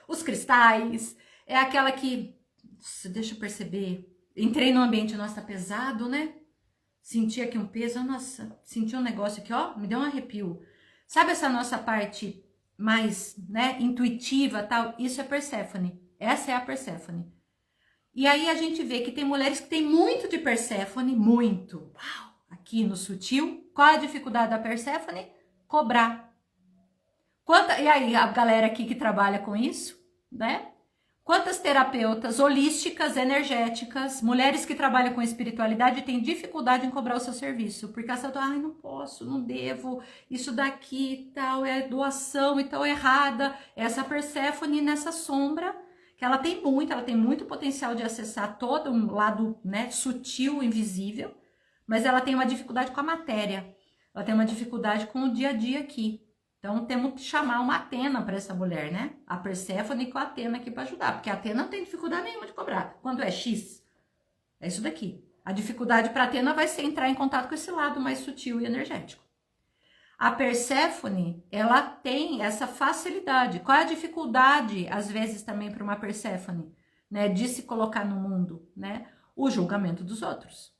Os cristais. É aquela que... Deixa eu perceber. Entrei no ambiente, nossa, tá pesado, né? Senti aqui um peso, nossa, senti um negócio aqui, ó, me deu um arrepio. Sabe essa nossa parte mais, né, intuitiva, tal? Isso é Perséfone. Essa é a Perséfone. E aí a gente vê que tem mulheres que têm muito de Perséfone, muito. Uau, aqui no sutil. Qual a dificuldade da Perséfone? Cobrar. E aí a galera aqui que trabalha com isso, né? Quantas terapeutas holísticas, energéticas, mulheres que trabalham com espiritualidade têm dificuldade em cobrar o seu serviço? Porque elas falam, ai, não posso, não devo, isso daqui tal, é doação e tal, errada. Essa Perséfone nessa sombra, que ela tem muito potencial de acessar todo um lado, né, sutil, invisível, mas ela tem uma dificuldade com a matéria, ela tem uma dificuldade com o dia a dia aqui. Então, temos que chamar uma Atena para essa mulher, né? A Perséfone com a Atena aqui para ajudar. Porque a Atena não tem dificuldade nenhuma de cobrar. Quando é X, é isso daqui. A dificuldade para a Atena vai ser entrar em contato com esse lado mais sutil e energético. A Perséfone, ela tem essa facilidade. Qual é a dificuldade, às vezes, também para uma Perséfone, né? De se colocar no mundo, né? O julgamento dos outros.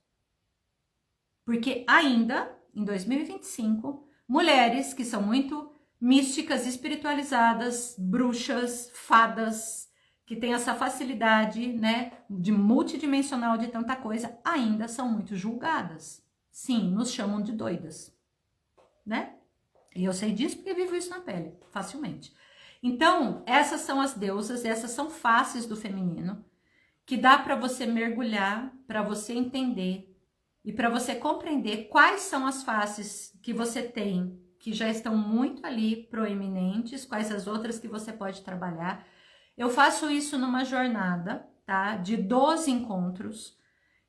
Porque ainda, em 2025... mulheres que são muito místicas, espiritualizadas, bruxas, fadas, que têm essa facilidade, né, de multidimensional de tanta coisa, ainda são muito julgadas. Sim, nos chamam de doidas, né? E eu sei disso porque vivo isso na pele, facilmente. Então, essas são as deusas, essas são faces do feminino, que dá para você mergulhar, para você entender, e para você compreender quais são as faces que você tem, que já estão muito ali proeminentes, quais as outras que você pode trabalhar. Eu faço isso numa jornada, tá? De 12 encontros,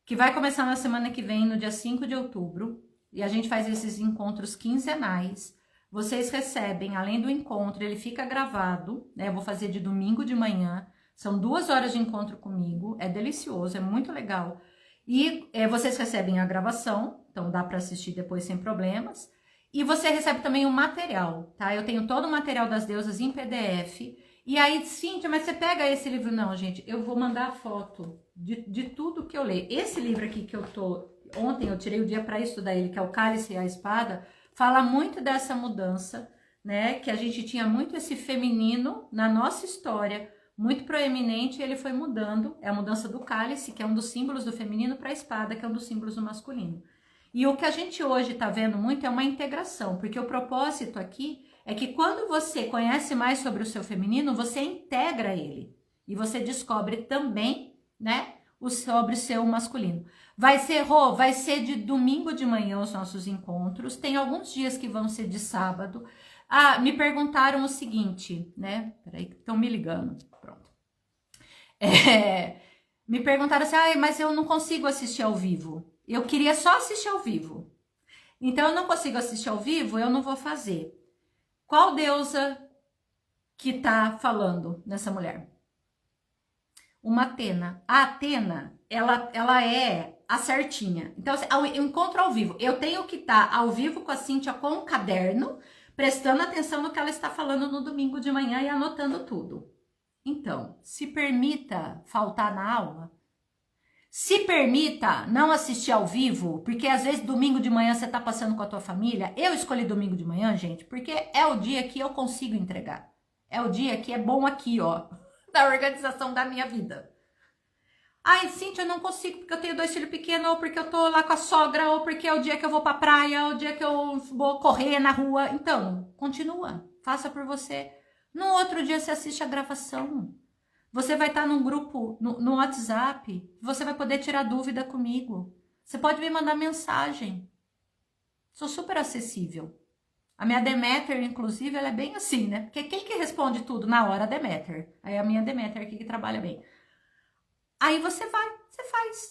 que vai começar na semana que vem, no dia 5 de outubro. E a gente faz esses encontros quinzenais. Vocês recebem, além do encontro, ele fica gravado, né? Eu vou fazer de domingo de manhã. São 2 horas de encontro comigo. É delicioso, é muito legal. E vocês recebem a gravação, então dá para assistir depois sem problemas. E você recebe também o material, tá? Eu tenho todo o material das deusas em PDF. E aí, Cíntia, mas você pega esse livro? Não, gente, eu vou mandar a foto de tudo que eu leio. Esse livro aqui que eu tô... Ontem eu tirei o dia para estudar ele, que é o Cálice e a Espada, fala muito dessa mudança, né? Que a gente tinha muito esse feminino na nossa história, muito proeminente, ele foi mudando, é a mudança do cálice, que é um dos símbolos do feminino, para a espada, que é um dos símbolos do masculino. E o que a gente hoje está vendo muito é uma integração, porque o propósito aqui é que quando você conhece mais sobre o seu feminino, você integra ele. E você descobre também, né, sobre o seu masculino. Vai ser de domingo de manhã os nossos encontros, tem alguns dias que vão ser de sábado. Ah, me perguntaram o seguinte, né, peraí que estão me ligando. Pronto. Me perguntaram assim, mas eu não consigo assistir ao vivo. Eu queria só assistir ao vivo. Então, eu não consigo assistir ao vivo, eu não vou fazer. Qual deusa que tá falando nessa mulher? Uma Atena. A Atena, ela é a certinha. Então, eu encontro ao vivo. Eu tenho que estar ao vivo com a Cíntia com um caderno, prestando atenção no que ela está falando no domingo de manhã e anotando tudo. Então, se permita faltar na aula. Se permita não assistir ao vivo, porque às vezes domingo de manhã você está passando com a tua família. Eu escolhi domingo de manhã, gente, porque é o dia que eu consigo entregar. É o dia que é bom aqui, ó, da organização da minha vida. Ai, Cíntia, eu não consigo porque eu tenho 2 filhos pequenos, ou porque eu tô lá com a sogra, ou porque é o dia que eu vou pra praia, ou o dia que eu vou correr na rua. Então, continua, faça por você. No outro dia você assiste a gravação. Você vai estar num grupo no WhatsApp, você vai poder tirar dúvida comigo. Você pode me mandar mensagem. Sou super acessível. A minha Deméter, inclusive, ela é bem assim, né? Porque quem que responde tudo na hora? A Deméter. Aí é a minha Deméter aqui que trabalha bem. Aí você faz.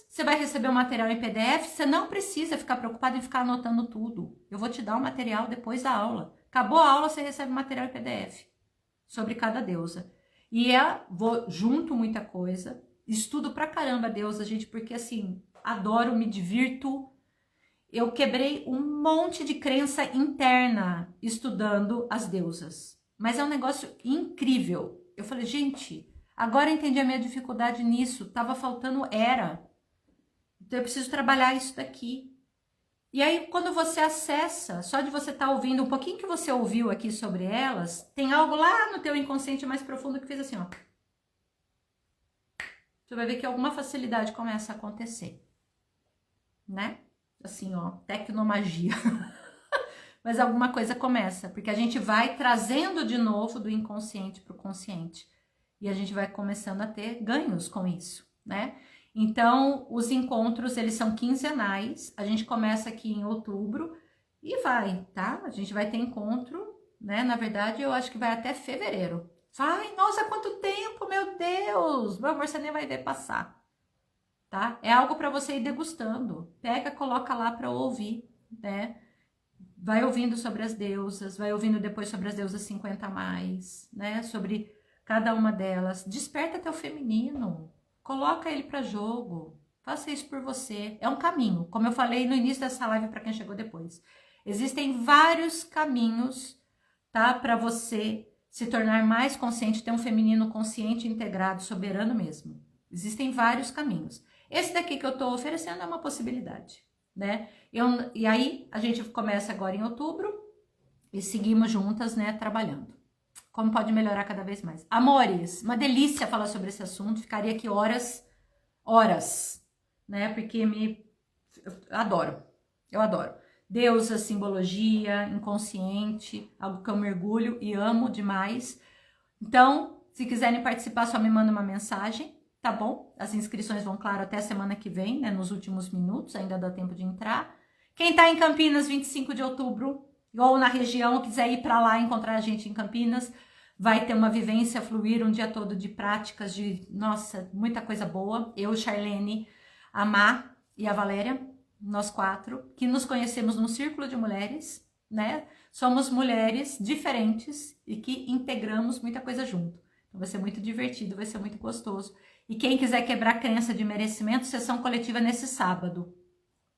Você vai receber o material em PDF, você não precisa ficar preocupado em ficar anotando tudo. Eu vou te dar o material depois da aula. Acabou a aula, você recebe o material em PDF sobre cada deusa. E vou junto muita coisa, estudo pra caramba a deusa, gente, porque assim, adoro, me divirto. Eu quebrei um monte de crença interna estudando as deusas. Mas é um negócio incrível. Eu falei, gente, agora eu entendi a minha dificuldade nisso. Tava faltando era. Então eu preciso trabalhar isso daqui. E aí, quando você acessa, só de você estar ouvindo um pouquinho que você ouviu aqui sobre elas, tem algo lá no teu inconsciente mais profundo que fez assim, ó. Você vai ver que alguma facilidade começa a acontecer, né? Assim, ó, tecnomagia. Mas alguma coisa começa, porque a gente vai trazendo de novo do inconsciente para o consciente. E a gente vai começando a ter ganhos com isso, né? Então, os encontros, eles são quinzenais. A gente começa aqui em outubro e vai, tá? A gente vai ter encontro, né? Na verdade, eu acho que vai até fevereiro. Ai, nossa, quanto tempo, meu Deus! Meu amor, você nem vai ver passar, tá? É algo para você ir degustando. Pega, coloca lá para ouvir, né? Vai ouvindo sobre as deusas, vai ouvindo depois sobre as deusas 50 a mais, né? Sobre cada uma delas. Desperta teu feminino, coloca ele para jogo, faça isso por você. É um caminho, como eu falei no início dessa live para quem chegou depois. Existem vários caminhos, tá? Para você se tornar mais consciente, ter um feminino consciente, integrado, soberano mesmo. Existem vários caminhos. Esse daqui que eu tô oferecendo é uma possibilidade, né? E aí, a gente começa agora em outubro e seguimos juntas, né, trabalhando. Como pode melhorar cada vez mais. Amores, uma delícia falar sobre esse assunto, ficaria aqui horas, né, porque eu adoro. Deusa, simbologia, inconsciente, algo que eu mergulho e amo demais. Então, se quiserem participar, só me manda uma mensagem, tá bom? As inscrições vão, claro, até semana que vem, né, nos últimos minutos, ainda dá tempo de entrar. Quem tá em Campinas, 25 de outubro, ou na região, quiser ir para lá encontrar a gente em Campinas, vai ter uma vivência fluir um dia todo de práticas, de, nossa, muita coisa boa. Eu, Charlene, a Má e a Valéria, nós 4, que nos conhecemos num círculo de mulheres, né? Somos mulheres diferentes e que integramos muita coisa junto. Então vai ser muito divertido, vai ser muito gostoso. E quem quiser quebrar a crença de merecimento, sessão coletiva nesse sábado,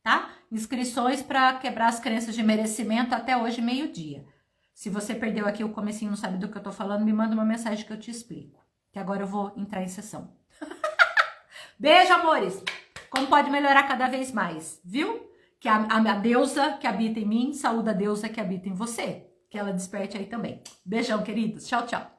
tá? Inscrições para quebrar as crenças de merecimento até hoje, meio-dia. Se você perdeu aqui o comecinho e não sabe do que eu tô falando, me manda uma mensagem que eu te explico. Que agora eu vou entrar em sessão. Beijo, amores! Como pode melhorar cada vez mais, viu? Que a deusa que habita em mim, saúde a deusa que habita em você. Que ela desperte aí também. Beijão, queridos. Tchau, tchau.